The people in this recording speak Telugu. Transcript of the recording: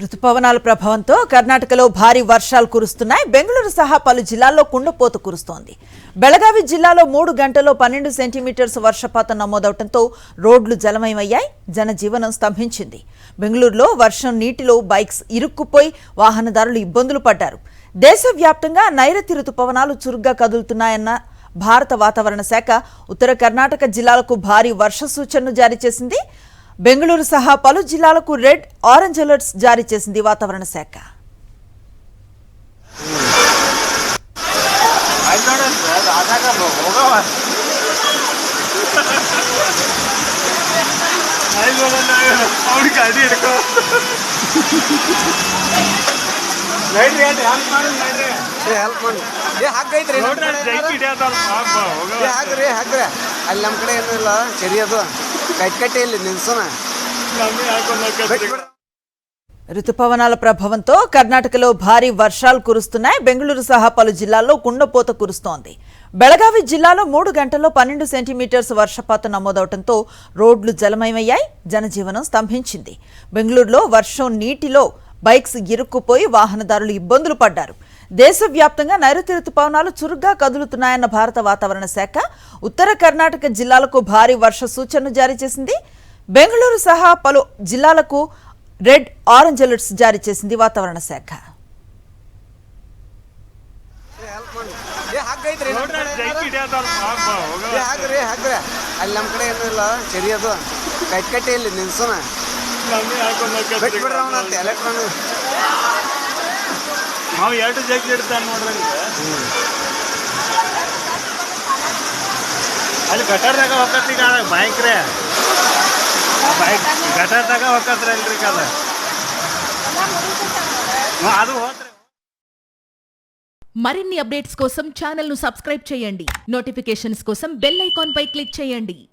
రుతుపవనాల ప్రభావంతో కర్ణాటకలో భారీ వర్షాలు కురుస్తున్నాయి. బెంగళూరు సహా పలు జిల్లాల్లో కుండపోత కురుస్తోంది. బెళగావి జిల్లాలో 3 గంటల్లో 12 సెంటీమీటర్స్ వర్షపాతం నమోదవడంతో రోడ్లు జలమయమయ్యాయి. జనజీవనం స్తంభించింది. బెంగళూరులో వర్షం నీటిలో బైక్స్ ఇరుక్కుపోయి వాహనదారులు ఇబ్బందులు పడ్డారు. దేశవ్యాప్తంగా నైరుతి రుతుపవనాలు చురుగ్గా కదులుతున్నాయన్న భారత వాతావరణ శాఖ ఉత్తర కర్ణాటక జిల్లాలకు భారీ వర్ష సూచనను జారీ చేసింది. బెంగళూరు సహా పలు జిల్లాలకు రెడ్, ఆరెంజ్ అలర్ట్స్ జారీ చేసింది వాతావరణ శాఖ. ಅಲ್ಲಿ ನಮ್ಮ ಕಡೆ ಏನೂ ಇಲ್ಲ, ಚೆರಿಯೋದು ಕಟ್ಟಿ ಇಲ್ಲಿ ನಿಲ್ಸೋಣ. రుతుపవనాల ప్రభావంతో కర్ణాటకలో భారీ వర్షాలు కురుస్తున్నాయి. బెంగళూరు సహా పలు జిల్లాల్లో కుండపోత కురుస్తోంది. బెళగావి జిల్లాలో 3 గంటల్లో 12 సెంటీమీటర్స్ వర్షపాతం నమోదవడంతో రోడ్లు జలమయమయ్యాయి. జనజీవనం స్తంభించింది. బెంగళూరులో వర్షం నీటిలో బైక్స్ ఇరుక్కుపోయి వాహనదారులు ఇబ్బందులు పడ్డారు. దేశవ్యాప్తంగా నైరుతి రుతుపవనాలు చురుగ్గా కదులుతున్నాయన్న భారత వాతావరణ శాఖ ఉత్తర కర్ణాటక జిల్లాలకు భారీ వర్ష సూచనను జారీ చేసింది. బెంగళూరు సహా పలు జిల్లాలకు రెడ్, ఆరెంజ్ అలర్ట్స్ జారీ చేసింది వాతావరణ శాఖ. ಅಲ್ಲಿ ನಮ್ಮ ಕಡೆ ಏನೂ ಇಲ್ಲ, ಚೆರಿಯೋದು ಕಟ್ಟಿ ಇಲ್ಲಿ ನಿಲ್ಸೋಣ. ಎಲೆಕ್ಟ್ರಾನಿಕ್ ನಾವು ಎರಡು ಜಗ್ಗಿ ಇಡ್ತಾನೆ ನೋಡ್ರಿ. ಅಲ್ಲಿ ಗಟರ್ದಾಗ ಹೋಗತ್ತಿ ಈಗ ಬೈಕ್ ರೀ, ಬೈಕ್ ಗಟರ್ದಾಗ ಹೋಗತ್ರಿ ಅಲ್ರಿ ಕದ ಅದು ಹೋತ್ರಿ. మరిన్ని అప్డేట్స్ కోసం ఛానల్ ను సబ్స్క్రైబ్ చేయండి. నోటిఫికేషన్స్ కోసం బెల్ ఐకాన్ పై క్లిక్ చేయండి.